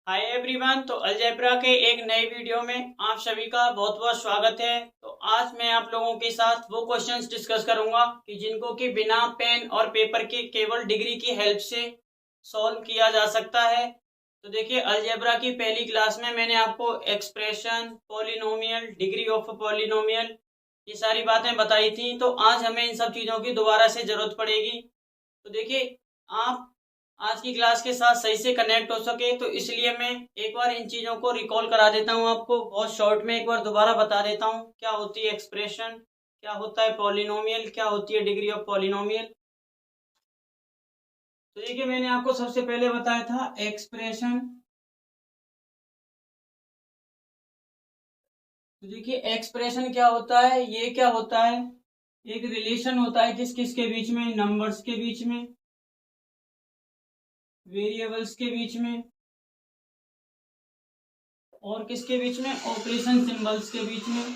Hi everyone. तो algebra के एक नए वीडियो में आप सभी का बहुत बहुत स्वागत है। तो आज मैं आप लोगों के साथ वो क्वेश्चंस डिस्कस करूंगा कि जिनको कि बिना पेन और पेपर के केवल डिग्री की हेल्प से सॉल्व किया जा सकता है। तो देखिए, अलजेब्रा की पहली क्लास में मैंने आपको expression, polynomial, degree of polynomial, ये सारी बातें बताई थी। तो आज हमें इन सब चीज़ों की दोबारा से ज़रूरत पड़ेगी। तो देखिए, आप आज की क्लास के साथ सही से कनेक्ट हो सके तो इसलिए मैं एक बार इन चीज़ों को रिकॉल करा देता हूँ। आपको बहुत शॉर्ट में एक बार दोबारा बता देता हूँ क्या होती है एक्सप्रेशन, क्या होता है पॉलिनोमियल, क्या होती है डिग्री ऑफ पॉलिनोमियल। तो देखिए, मैंने आपको सबसे पहले बताया था एक्सप्रेशन। तो देखिए, एक्सप्रेशन क्या होता है, ये क्या होता है, एक रिलेशन होता है किस किस के बीच में, नंबर्स के बीच में, वेरिएबल्स के बीच में, और किसके बीच में, ऑपरेशन सिंबल्स के बीच में।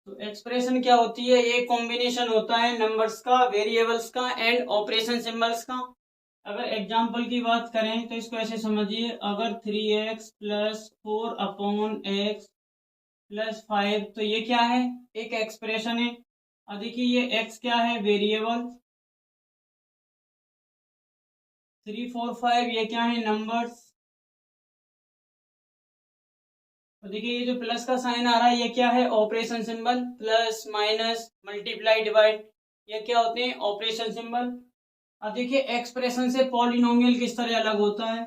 तो एक्सप्रेशन क्या होती है, ये कॉम्बिनेशन होता है नंबर्स का, वेरिएबल्स का एंड ऑपरेशन सिंबल्स का। अगर एग्जांपल की बात करें तो इसको ऐसे समझिए, अगर 3x प्लस 4/x+5, तो ये क्या है, एक एक्सप्रेशन है। और देखिए, ये x क्या है, वेरिएबल। 3, 4, 5 ये क्या है, नंबर्स। और देखिए, ये जो प्लस का साइन आ रहा है ये क्या है, operation symbol. Plus, minus, multiply, divide, ये क्या होते हैं, ऑपरेशन सिंबल। अब देखिए, एक्सप्रेशन से पॉलिनोमियल किस तरह अलग होता है।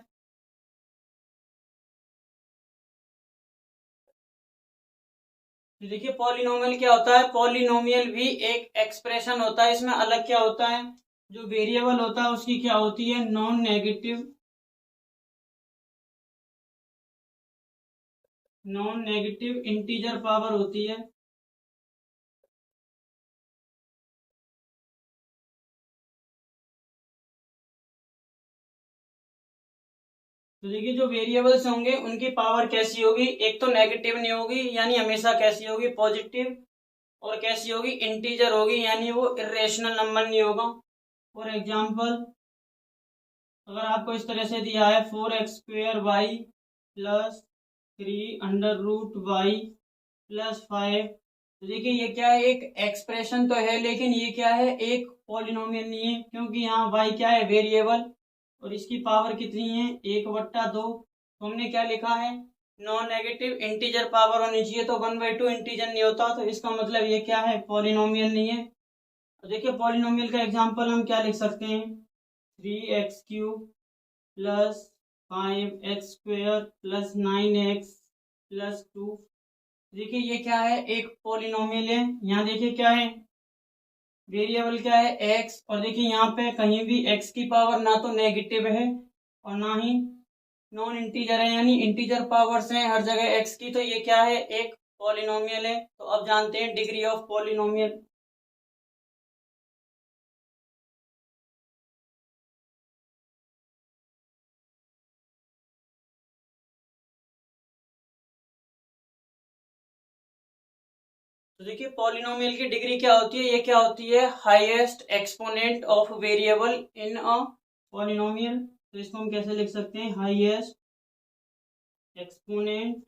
तो देखिए, पॉलिनोमियल क्या होता है, पॉलिनोमियल भी एक एक्सप्रेशन होता है। इसमें अलग क्या होता है, जो वेरिएबल होता है उसकी क्या होती है, नॉन नेगेटिव इंटीजर पावर होती है। तो देखिए, जो वेरिएबल्स होंगे उनकी पावर कैसी होगी, एक तो नेगेटिव नहीं होगी, यानी हमेशा कैसी होगी, पॉजिटिव। और कैसी होगी, इंटीजर होगी, यानी वो इरेशनल नंबर नहीं होगा। फॉर एग्जाम्पल, अगर आपको इस तरह से दिया है 4x² y+3√y+5, तो देखिए ये क्या है, एक एक्सप्रेशन तो है, लेकिन ये क्या है, एक पॉलिनोमियल नहीं है, क्योंकि यहाँ y क्या है, वेरिएबल, और इसकी पावर कितनी है, 1/2। तो हमने क्या लिखा है, नॉन नेगेटिव इंटीजर पावर होनी चाहिए, तो 1/2 इंटीजर नहीं होता, तो इसका मतलब ये क्या है, पॉलिनोमियल नहीं है। तो देखिए, पॉलिनोमियल का एग्जांपल हम क्या लिख सकते हैं, 3x³ + 5x² + 9x+2। देखिए, ये क्या है, एक पॉलिनोमियल है। यहाँ देखिए क्या है, वेरिएबल क्या है, x, और देखिए यहाँ पे कहीं भी x की पावर ना तो नेगेटिव है और ना ही नॉन इंटीजर है, यानी इंटीजर पावर्स हैं हर जगह x की। तो ये क्या है, एक पॉलिनोमियल है। तो अब जानते हैं डिग्री ऑफ पॉलिनोमियल। तो देखिए, पॉलिनोमियल की डिग्री क्या होती है, ये क्या होती है, highest exponent of variable in a polynomial. तो इसको हम कैसे लिख सकते हैं, highest exponent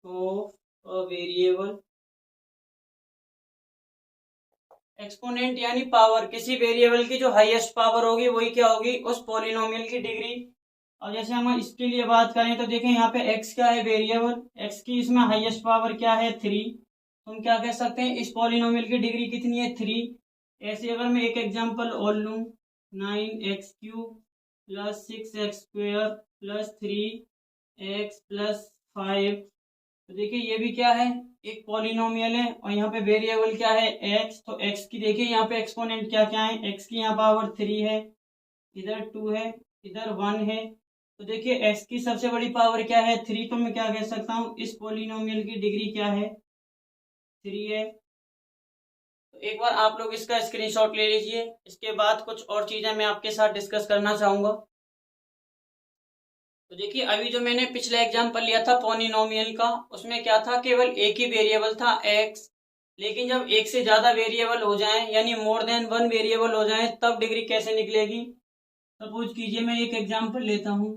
of a variable. Exponent यानी पावर, किसी वेरिएबल की जो हाईएस्ट पावर होगी वही क्या होगी, उस पॉलिनोमियल की डिग्री। और जैसे हम इसके लिए बात करें तो देखें, यहाँ पे x क्या है, वेरिएबल, x की इसमें हाईएस्ट पावर क्या है, 3। तो हम क्या कह सकते हैं, इस पॉलिनोमियल की डिग्री कितनी है, 3। ऐसे अगर मैं एक एग्जांपल और लूँ, 9x³ + 6x² + 3x+5। तो देखिए, ये भी क्या है, एक पॉलिनोमियल है, और यहाँ पे वेरिएबल क्या है, x। तो x की देखिए यहाँ पे एक्सपोनेंट क्या क्या है, x की यहाँ पावर 3 है, इधर 2 है, इधर 1 है। तो देखिए, x की सबसे बड़ी पावर क्या है, 3। तो मैं क्या कह सकता हूँ, इस पॉलिनोमियल की डिग्री क्या है, 3 है। तो एक बार आप लोग इसका स्क्रीनशॉट ले लीजिए। इसके बाद कुछ और चीजें मैं आपके साथ डिस्कस करना चाहूंगा। तो देखिए, अभी जो मैंने पिछला एग्जांपल लिया था पॉलिनोमियल का, उसमें क्या था, केवल एक ही वेरिएबल था x। लेकिन जब एक से ज्यादा वेरिएबल हो जाएं यानी मोर देन वन वेरिएबल हो जाएं तब डिग्री कैसे निकलेगी। सपोज कीजिए मैं एक एग्जांपल लेता हूँ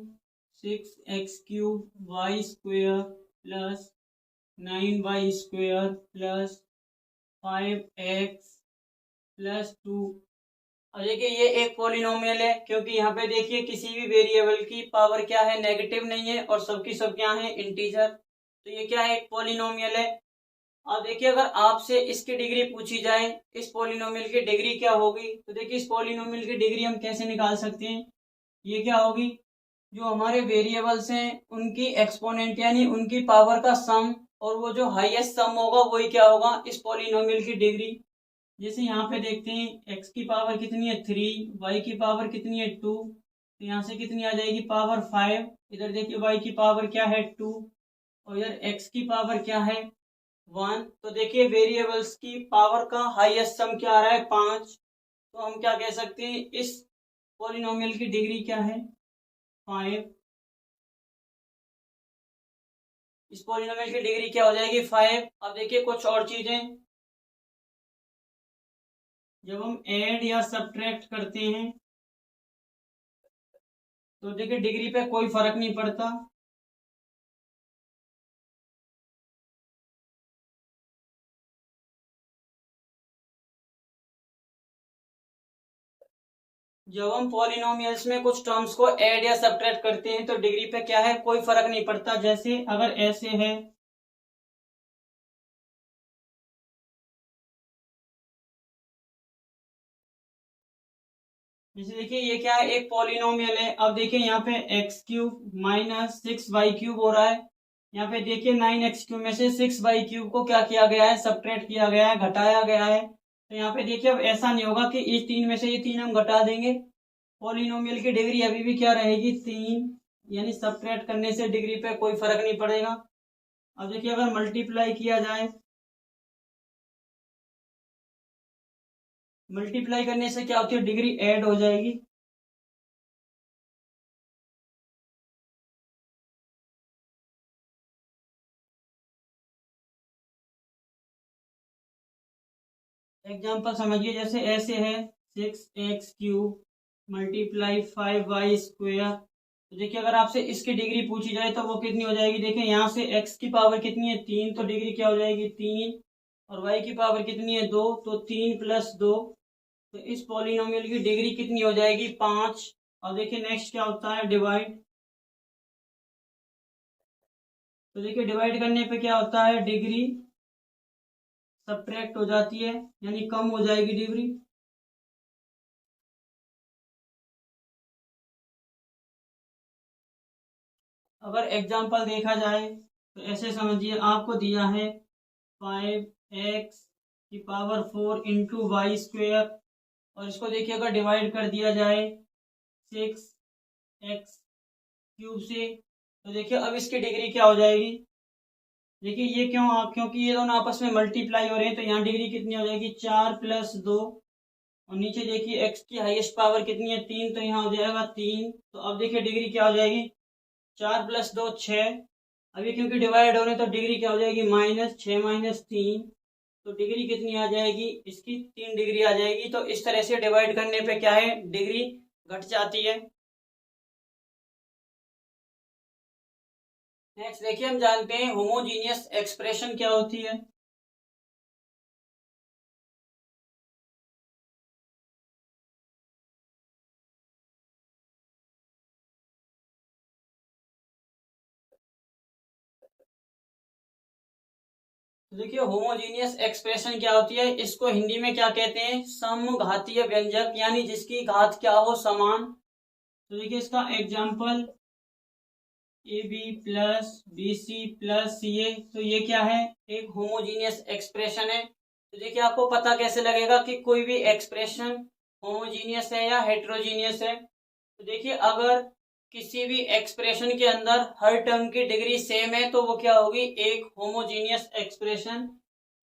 6x³ y² plus 9y² plus 5x plus 2। अब देखिए ये एक पॉलिनोमियल है क्योंकि यहाँ पे देखिए किसी भी वेरिएबल की पावर क्या है, नेगेटिव नहीं है और सबकी सब क्या है, इंटीजर। तो ये क्या है, एक पॉलिनोमियल है। अब देखिए अगर आपसे इसकी डिग्री पूछी जाए, इस पॉलिनोमियल की डिग्री क्या होगी, तो देखिए इस पॉलिनोमियल की डिग्री हम कैसे निकाल सकते हैं। ये क्या होगी, जो हमारे वेरिएबल्स हैं उनकी एक्सपोनेंट यानी उनकी पावर का सम, और वो जो हाईएस्ट सम होगा वही क्या होगा, इस पॉलिनोमियल की डिग्री। जैसे यहाँ पे देखते हैं x की पावर कितनी है 3, y की पावर कितनी है 2, तो यहाँ से कितनी आ जाएगी पावर 5। इधर देखिए y की पावर क्या है 2 और इधर x की पावर क्या है 1। तो देखिए वेरिएबल्स की पावर का हाईएस्ट सम क्या आ रहा है 5। तो हम क्या कह सकते हैं, इस पॉलिनोमियल की डिग्री क्या है 5। इस पॉलिनोमियल की डिग्री क्या हो जाएगी 5। अब देखिए कुछ और चीजें, जब हम ऐड या सब्ट्रैक्ट करते हैं तो देखिए डिग्री पे कोई फर्क नहीं पड़ता। जब हम पॉलिनोमियल्स में कुछ टर्म्स को ऐड या सब्ट्रैक्ट करते हैं तो डिग्री पे क्या है, कोई फर्क नहीं पड़ता। जैसे अगर ऐसे है, जैसे देखिए ये क्या है, एक पॉलिनोमियल है। अब देखिए यहाँ पे x³ माइनस 6y³ हो रहा है। यहाँ पे देखिए 9x³ में से 6y³ को क्या किया गया है, सब्ट्रैक्ट किया गया है, घटाया गया है। तो यहाँ पे देखिए अब ऐसा नहीं होगा कि इस 3 में से ये 3 हम घटा देंगे, पॉलिनोमियल की डिग्री अभी भी क्या रहेगी 3, यानी सब्ट्रैक्ट करने से डिग्री पे कोई फर्क नहीं पड़ेगा। अब देखिए अगर मल्टीप्लाई किया जाए, मल्टीप्लाई करने से क्या होती है, डिग्री ऐड हो जाएगी। एग्जाम्पल समझिए, जैसे ऐसे है 6x³ मल्टीप्लाई 5y²। तो देखिए अगर आपसे इसकी डिग्री पूछी जाए तो वो कितनी हो जाएगी। देखिए यहाँ से x की पावर कितनी है 3, तो डिग्री क्या हो जाएगी 3, और y की पावर कितनी है 2, तो 3 + 2। तो इस पॉलिनोमियल की डिग्री कितनी हो जाएगी 5। अब देखिए नेक्स्ट क्या होता है, डिवाइड। तो देखिए डिवाइड करने पे क्या होता है, डिग्री सब्ट्रैक्ट हो जाती है यानी कम हो जाएगी डिग्री। अगर एग्जाम्पल देखा जाए तो ऐसे समझिए, आपको दिया है 5x की पावर 4 इंटू y², और इसको देखिए अगर डिवाइड कर दिया जाए 6x³ से, तो देखिए अब इसकी डिग्री क्या हो जाएगी। देखिए ये क्योंकि ये दोनों आपस में मल्टीप्लाई हो रहे हैं, तो यहाँ डिग्री कितनी हो जाएगी 4 + 2, और नीचे देखिए x की हाईएस्ट पावर कितनी है 3, तो यहाँ हो जाएगा 3। तो अब देखिए डिग्री क्या हो जाएगी 4 + 2 6। अभी क्योंकि डिवाइड हो रहे हैं तो डिग्री क्या हो जाएगी -6 - 3। तो डिग्री कितनी आ जाएगी, इसकी 3 डिग्री आ जाएगी। तो इस तरह से डिवाइड करने पे क्या है, डिग्री घट जाती है। नेक्स्ट देखिए हम जानते हैं होमोजीनियस एक्सप्रेशन क्या होती है। तो देखिए होमोजीनियस एक्सप्रेशन क्या होती है, इसको हिंदी में क्या कहते हैं, समघातीय व्यंजक, यानी जिसकी घात क्या हो समान। तो देखिए इसका एग्जाम्पल AB + BC + CA, तो ये क्या है, एक होमोजीनियस एक्सप्रेशन है। तो देखिए आपको पता कैसे लगेगा कि कोई भी एक्सप्रेशन होमोजीनियस है या हेट्रोजीनियस है। तो देखिए अगर किसी भी एक्सप्रेशन के अंदर हर टर्म की डिग्री सेम है तो वो क्या होगी, एक होमोजीनियस एक्सप्रेशन।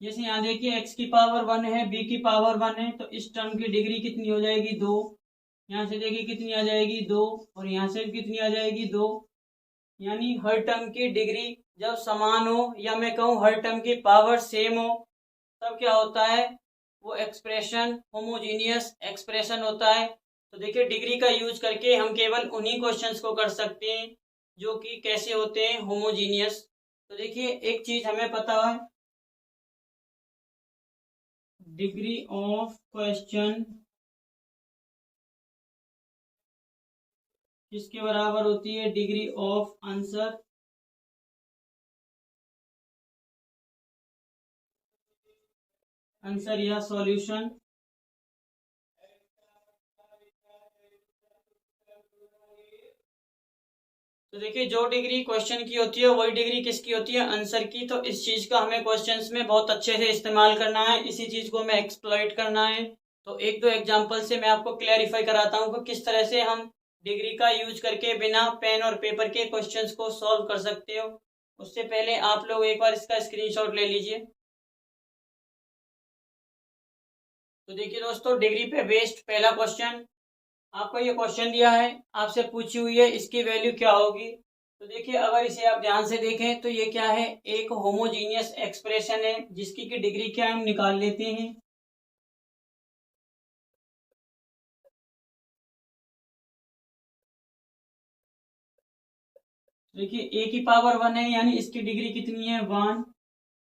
जैसे यहाँ देखिए x की पावर 1 है, b की पावर 1 है, तो इस टर्म की डिग्री कितनी हो जाएगी 2। यहाँ से देखिए कितनी आ जाएगी 2, और यहाँ से कितनी आ जाएगी 2। यानी हर टर्म की डिग्री जब समान हो, या मैं कहूँ हर टर्म की पावर सेम हो, तब क्या होता है, वो एक्सप्रेशन होमोजीनियस एक्सप्रेशन होता है। तो देखिए डिग्री का यूज करके हम केवल उन्हीं क्वेश्चंस को कर सकते हैं जो कि कैसे होते हैं, होमोजीनियस। तो देखिए एक चीज हमें पता है, डिग्री ऑफ क्वेश्चन किसके बराबर होती है, डिग्री ऑफ आंसर या सॉल्यूशन। तो देखिए जो डिग्री क्वेश्चन की होती है वही डिग्री किसकी होती है, आंसर की। तो इस चीज का हमें क्वेश्चंस में बहुत अच्छे से इस्तेमाल करना है, इसी चीज को हमें एक्सप्लॉइट करना है। तो एक दो एग्जांपल से मैं आपको क्लैरिफाई कराता हूँ कि किस तरह से हम डिग्री का यूज करके बिना पेन और पेपर के क्वेश्चंस को सॉल्व कर सकते हो। उससे पहले आप लोग एक बार इसका स्क्रीनशॉट ले लीजिए। तो देखिए दोस्तों, डिग्री पे बेस्ड पहला क्वेश्चन, आपको ये क्वेश्चन दिया है, आपसे पूछी हुई है इसकी वैल्यू क्या होगी। तो देखिए अगर इसे आप ध्यान से देखें तो ये क्या है, एक होमोजीनियस एक्सप्रेशन है जिसकी की डिग्री क्या हम निकाल लेते हैं। देखिए ए की पावर 1 है यानी इसकी डिग्री कितनी है, 1।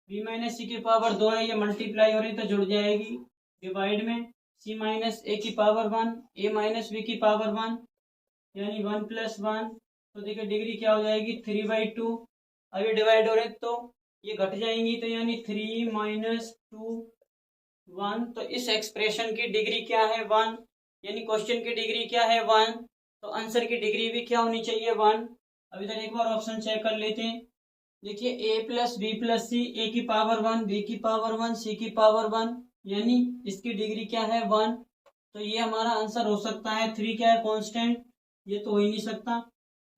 बी माइनस सी की पावर 2 है, ये मल्टीप्लाई हो रही तो जुड़ जाएगी, डिवाइड में सी माइनस ए की पावर 1 ए माइनस बी की पावर 1 यानी 1 प्लस 1। तो देखिए डिग्री क्या हो जाएगी, 3/2। अभी डिवाइड हो रहे तो ये घट जाएंगी, तो यानी 3 माइनस 2 1। तो इस एक्सप्रेशन की डिग्री क्या है, 1। यानी क्वेश्चन की डिग्री क्या है, 1। तो आंसर की डिग्री भी क्या होनी चाहिए, 1। अब इधर एक बार ऑप्शन चेक कर लेते हैं। देखिए ए प्लस बी प्लस सी, ए की पावर 1 बी की पावर 1 सी की पावर 1 यानी इसकी डिग्री क्या है, 1। तो ये हमारा आंसर हो सकता है। 3 क्या है, कांस्टेंट, ये तो हो ही नहीं सकता।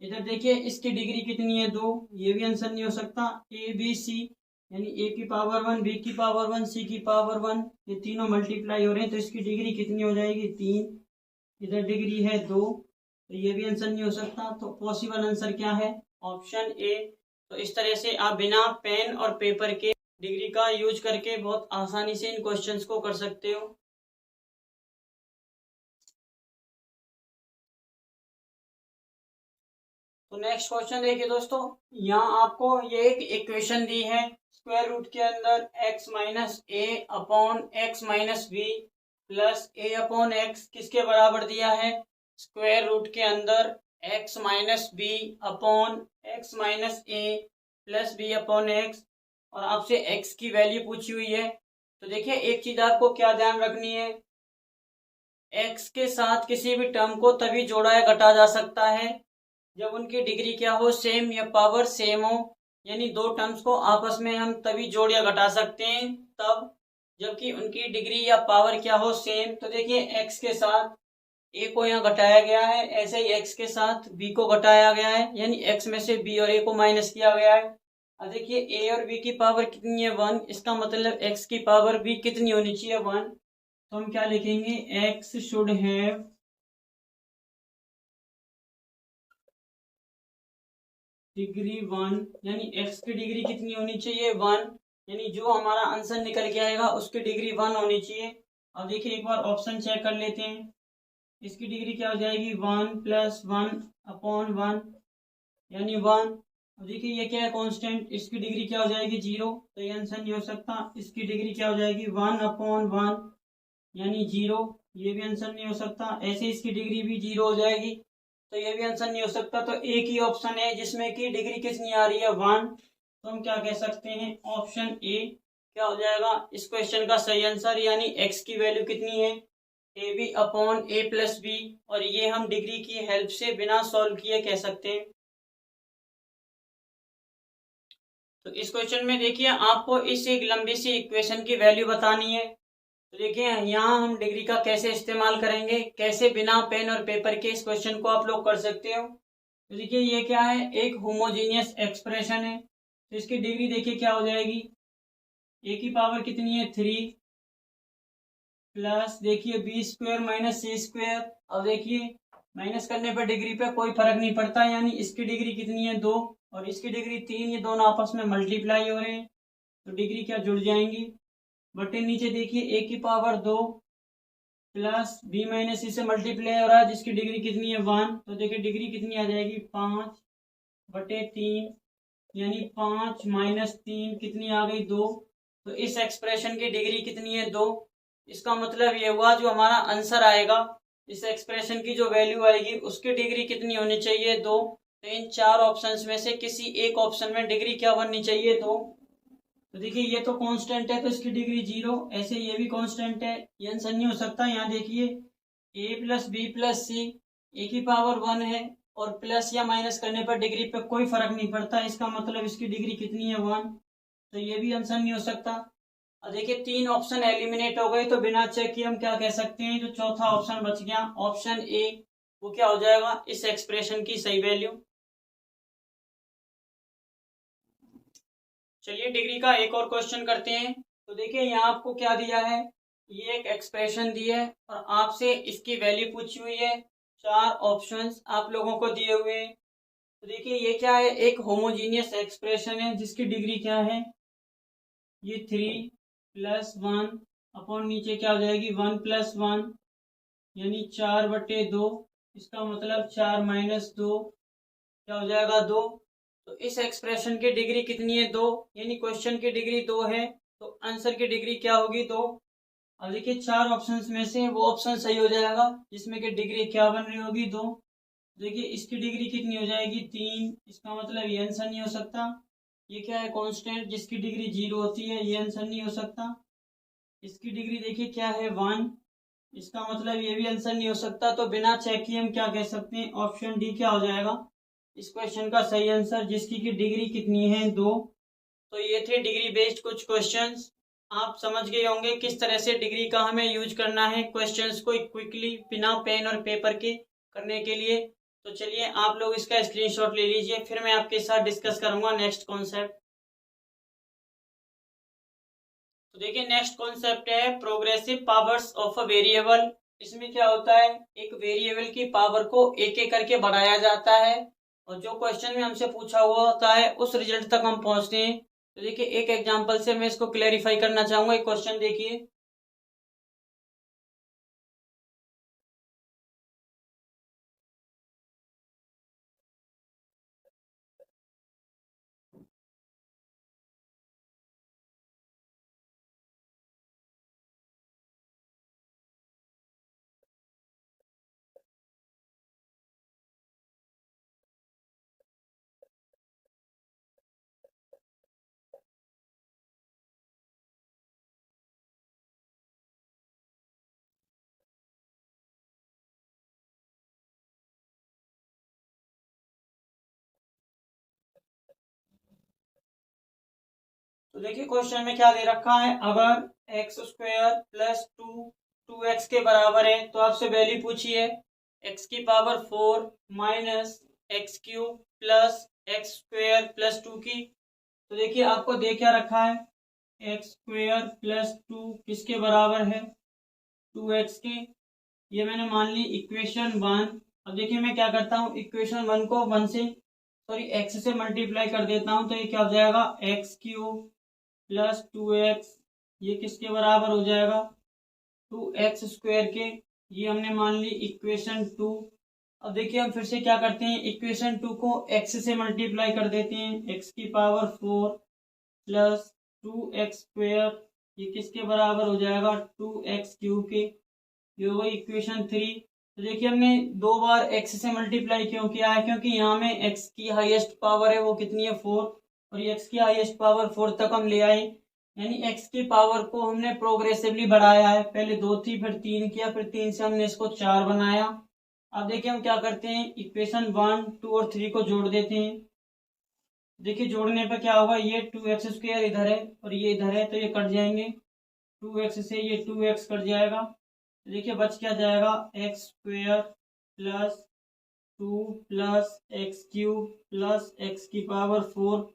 इधर देखिए इसकी डिग्री कितनी है, 2, ये भी आंसर नहीं हो सकता। ए बी सी यानी ए की पावर 1 बी की पावर 1 सी की पावर 1, ये तीनों मल्टीप्लाई हो रहे हैं तो इसकी डिग्री कितनी हो जाएगी, 3। इधर डिग्री है 2, तो ये भी आंसर नहीं हो सकता। तो पॉसिबल आंसर क्या है, ऑप्शन ए। तो इस तरह से आप बिना पेन और पेपर के डिग्री का यूज करके बहुत आसानी से इन क्वेश्चंस को कर सकते हो। तो नेक्स्ट क्वेश्चन देखिए दोस्तों, यहाँ आपको ये एक इक्वेशन दी है, स्क्वायर रूट के अंदर x minus A upon x minus B plus A upon x किसके बराबर दिया है, स्क्वायर रूट के अंदर x minus B upon x minus A plus B upon x, और आपसे x की वैल्यू पूछी हुई है। तो देखिए एक चीज आपको क्या ध्यान रखनी है, x के साथ किसी भी टर्म को तभी जोड़ा या घटा जा सकता है जब उनकी डिग्री क्या हो, सेम या पावर सेम हो। यानी दो टर्म्स को आपस में हम तभी जोड़ या घटा सकते हैं तब जबकि उनकी डिग्री या पावर क्या हो, सेम। तो देखिए x के साथ a को यहाँ घटाया गया है, ऐसे ही x के साथ b को घटाया गया है, यानी x में से b और a को माइनस किया गया है। अब देखिए a और b की पावर कितनी है, 1। इसका मतलब x की पावर b कितनी होनी चाहिए, 1। तो हम क्या लिखेंगे, x शुड हैव डिग्री 1, यानी x की डिग्री कितनी होनी चाहिए, 1। यानी जो हमारा आंसर निकल के आएगा उसकी डिग्री 1 होनी चाहिए। अब देखिए एक बार ऑप्शन चेक कर लेते हैं, इसकी डिग्री क्या हो जाएगी, 1 प्लस 1 अपॉन 1 यानी 1। अब देखिए ये क्या है, कांस्टेंट, इसकी डिग्री क्या हो जाएगी, 0। तो ये आंसर नहीं हो सकता। इसकी डिग्री क्या हो जाएगी, 1 अपॉन 1 यानी 0, ये भी आंसर नहीं हो सकता। ऐसे इसकी डिग्री भी 0 हो जाएगी, तो ये भी आंसर नहीं हो सकता। तो एक ही ऑप्शन है जिसमें कि डिग्री कितनी आ रही है, 1। तो हम क्या कह सकते हैं, ऑप्शन ए क्या हो जाएगा इस क्वेश्चन का सही आंसर। यानी x की वैल्यू कितनी है, A B upon A plus B, और ये हम डिग्री की हेल्प से बिना सॉल्व किए कह सकते हैं। तो इस क्वेश्चन में देखिए आपको इस एक लंबी सी इक्वेशन की वैल्यू बतानी है। तो देखिए यहाँ हम डिग्री का कैसे इस्तेमाल करेंगे, कैसे बिना पेन और पेपर के इस क्वेश्चन को आप लोग कर सकते हो। तो देखिए ये क्या है, एक होमोजीनियस एक्सप्रेशन है, तो इसकी डिग्री देखिए क्या हो जाएगी, ए की पावर कितनी है, 3 प्लस देखिए बी स्क्वायर माइनस सी स्क्वायर। अब देखिए माइनस करने पर डिग्री पे कोई फर्क नहीं पड़ता, यानी इसकी डिग्री कितनी है, 2 और इसकी डिग्री 3, ये दोनों आपस में मल्टीप्लाई हो रहे हैं तो डिग्री क्या जुड़ जाएंगी। बटे नीचे देखिए ए की पावर 2 प्लस बी माइनस सी से मल्टीप्लाई हो रहा है जिसकी डिग्री कितनी है 1। तो देखिए डिग्री कितनी आ जाएगी 5/3 यानी 5 माइनस 3 कितनी आ गई 2। तो इस एक्सप्रेशन की डिग्री कितनी है 2। इसका मतलब ये हुआ जो हमारा आंसर आएगा इस एक्सप्रेशन की जो वैल्यू आएगी उसकी डिग्री कितनी होनी चाहिए 2। तो इन चार ऑप्शंस में से किसी एक ऑप्शन में डिग्री क्या बननी चाहिए 2। तो देखिए ये तो कांस्टेंट है तो इसकी डिग्री 0। ऐसे ये भी कांस्टेंट है, ये आंसर नहीं हो सकता। यहाँ देखिए a प्लस बी प्लस सी ए की पावर 1 है और प्लस या माइनस करने पर डिग्री पे कोई फर्क नहीं पड़ता, इसका मतलब इसकी डिग्री कितनी है 1। तो ये भी आंसर नहीं हो सकता। और देखिए तीन ऑप्शन एलिमिनेट हो गए तो बिना चेक किए हम क्या कह सकते हैं जो चौथा ऑप्शन बच गया ऑप्शन ए वो क्या हो जाएगा इस एक्सप्रेशन की सही वैल्यू। चलिए डिग्री का एक और क्वेश्चन करते हैं। तो देखिए यहाँ आपको क्या दिया है, ये एक एक्सप्रेशन दी है और आपसे इसकी वैल्यू पूछी हुई है। चार ऑप्शंस आप लोगों को दिए हुए हैं। तो देखिए ये क्या है, एक होमोजीनियस एक्सप्रेशन है जिसकी डिग्री क्या है, ये 3+1 अपॉन नीचे क्या हो जाएगी 1+1 यानी 4/2। इसका मतलब 4 माइनस 2 क्या हो जाएगा 2। तो इस एक्सप्रेशन की डिग्री कितनी है 2, यानी क्वेश्चन की डिग्री 2 है तो आंसर की डिग्री क्या होगी 2। अब देखिए चार ऑप्शंस में से वो ऑप्शन सही हो जाएगा जिसमें कि डिग्री क्या बन रही होगी 2। देखिए इसकी डिग्री कितनी हो जाएगी 3, इसका मतलब ये आंसर नहीं हो सकता। ये क्या है कांस्टेंट जिसकी डिग्री 0 होती है, ये आंसर नहीं हो सकता। इसकी डिग्री देखिए क्या है 1, इसका मतलब ये भी आंसर नहीं हो सकता। तो बिना चेक किए हम क्या कह सकते हैं ऑप्शन डी क्या हो जाएगा इस क्वेश्चन का सही आंसर जिसकी की डिग्री कितनी है 2। तो ये थे डिग्री बेस्ड कुछ क्वेश्चंस। आप समझ गए होंगे किस तरह से डिग्री का हमें यूज करना है क्वेश्चंस को क्विकली बिना पेन और पेपर के करने के लिए। तो चलिए आप लोग इसका स्क्रीनशॉट ले लीजिए, फिर मैं आपके साथ डिस्कस करूंगा नेक्स्ट कॉन्सेप्ट। तो देखिए नेक्स्ट कॉन्सेप्ट है progressive powers of a variable. इसमें क्या होता है, एक वेरिएबल की पावर को एक एक करके बढ़ाया जाता है और जो क्वेश्चन में हमसे पूछा हुआ होता है उस रिजल्ट तक हम पहुंचते हैं। तो देखिए एक एग्जांपल से मैं इसको क्लेरिफाई करना चाहूंगा। एक क्वेश्चन देखिए, तो देखिए क्वेश्चन में क्या दे रखा है, अगर x² प्लस 2x के बराबर है तो आपसे वैल्यू पूछी है x की power 4 minus x³ plus x² plus 2 की। तो देखिए आपको दे क्या रखा है, x² प्लस 2 किसके बराबर है 2x के। ये मैंने मान ली इक्वेशन 1। अब देखिए मैं क्या करता हूँ इक्वेशन 1 को 1 से सॉरी x से मल्टीप्लाई कर देता हूँ तो ये क्या हो जाएगा x³ प्लस 2x, ये किसके बराबर हो जाएगा 2x² के। ये हमने मान ली इक्वेशन 2। अब देखिए हम फिर से क्या करते हैं इक्वेशन 2 को x से मल्टीप्लाई कर देते हैं, x की पावर 4 प्लस 2x², ये किसके बराबर हो जाएगा 2x³ के। ये हो गई इक्वेशन 3। तो देखिए हमने दो बार x से मल्टीप्लाई क्यों किया है, क्योंकि यहाँ में x की हाईएस्ट पावर है वो कितनी है 4 और ये x की हाईएस्ट पावर 4 तक हम ले आए, यानी x की पावर को हमने प्रोग्रेसिवली बढ़ाया है। पहले 2 थी फिर 3 किया, फिर 3 से हमने इसको 4 बनाया। अब देखिए हम क्या करते हैं इक्वेशन 1, 2 और 3 को जोड़ देते हैं। देखिए जोड़ने पर क्या होगा, ये 2x² इधर है और ये इधर है तो ये कट जाएंगे, 2x से ये 2x कट जाएगा। देखिए बच क्या जाएगा x² plus 2 plus x³ plus x की पावर 4,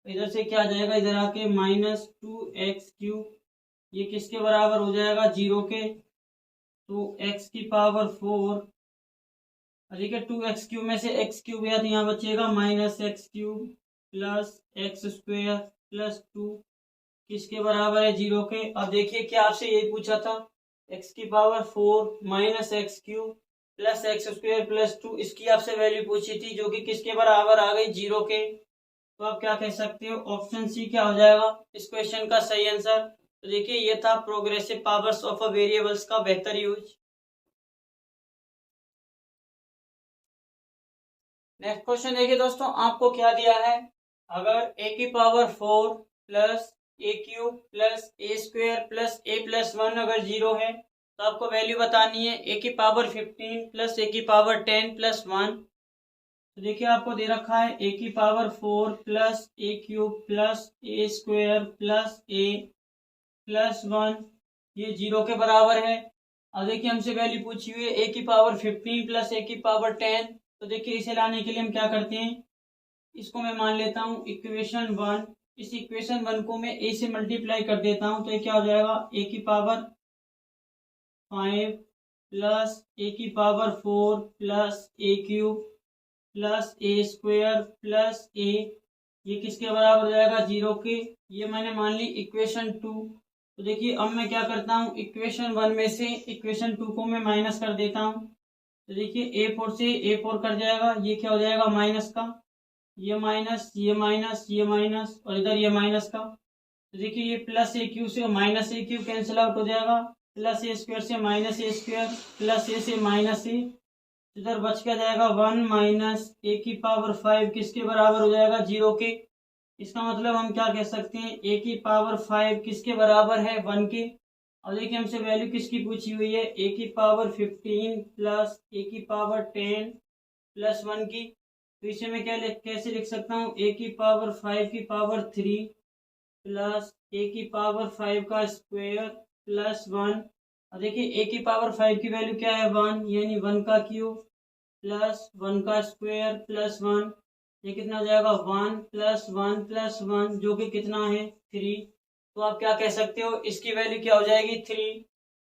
इधर से क्या आ जाएगा इधर आके -2x³, ये किसके बराबर हो जाएगा 0 के। तो x की पावर 4, देखिए 2x³ में से x³ गया तो यहाँ बचेगा -x³ प्लस x² प्लस 2। किसके बराबर है, 0 के। अब देखिए क्या आपसे यही पूछा था, x की power 4 minus x cube plus x square plus 2, इसकी आपसे वैल्यू पूछी थी जो कि किसके बराबर आ गई, 0 के। तो आप क्या कह सकते हो, ऑप्शन सी क्या हो जाएगा इस क्वेश्चन का सही आंसर। तो देखिए ये था progressive powers of a variables का बेहतर यूज। नेक्स्ट क्वेश्चन देखिए दोस्तों, आपको क्या दिया है, अगर a की पावर 4 प्लस ए क्यूब प्लस ए स्क्वायर प्लस ए प्लस 1 अगर 0 है तो आपको वैल्यू बतानी है a की पावर 15 प्लस ए की पावर 10 प्लस 1। तो देखिए आपको दे रखा है a की पावर 4 प्लस ए क्यूब प्लस ए स्क्वायर प्लस ए प्लस 1, ये 0 के बराबर है। अब देखिए हमसे वैल्यू पूछी हुई है a की पावर 15 प्लस ए की पावर 10। तो देखिए इसे लाने के लिए हम क्या करते हैं, इसको मैं मान लेता हूँ इक्वेशन 1। इस इक्वेशन 1 को मैं a से मल्टीप्लाई कर देता हूँ, तो ये क्या हो जाएगा, a की पावर 5 प्लस ए की पावर 4 प्लस ए क्यूब प्लस ए स्क्वायर प्लस ए, ये किसके बराबर हो जाएगा, 0 के। ये मैंने मान ली इक्वेशन 2। तो देखिए अब मैं क्या करता हूँ, इक्वेशन 1 में से इक्वेशन 2 को मैं माइनस कर देता हूँ। तो देखिए a4 से a4 कर जाएगा, ये क्या हो जाएगा माइनस का, ये माइनस ये माइनस ये माइनस और इधर ये माइनस का। तो देखिए ये प्लस ए क्यू से माइनस ए क्यू कैंसिल आउट हो जाएगा, प्लस ए स्क्वायर से माइनस ए स्क्वायर प्लस ए से माइनस ए, इधर बच क्या जाएगा 1 माइनस ए की पावर 5 किसके बराबर हो जाएगा, 0 के। इसका मतलब हम क्या कह सकते हैं, ए की पावर 5 किसके बराबर है, 1 के। और देखिए हमसे वैल्यू किसकी पूछी हुई है, ए की पावर 15 प्लस ए की पावर 10 प्लस 1 की। तो इसे मैं क्या कैसे लिख सकता हूँ, ए की पावर 5 की पावर 3 प्लस ए की पावर 5 का स्क्वायर प्लस 1। और देखिए ए की पावर 5 की वैल्यू क्या है, 1, यानी 1 का क्यूब प्लस 1 का स्क्वायर प्लस 1, ये कितना हो जाएगा 1 प्लस 1 प्लस 1 जो कि कितना है 3। तो आप क्या कह सकते हो, इसकी वैल्यू क्या हो जाएगी 3।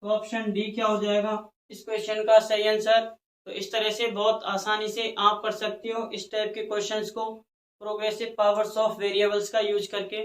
तो ऑप्शन डी क्या हो जाएगा इस क्वेश्चन का सही आंसर। तो इस तरह से बहुत आसानी से आप कर सकते हो इस टाइप के क्वेश्चंस को प्रोग्रेसिव पावर्स ऑफ वेरिएबल्स का यूज करके।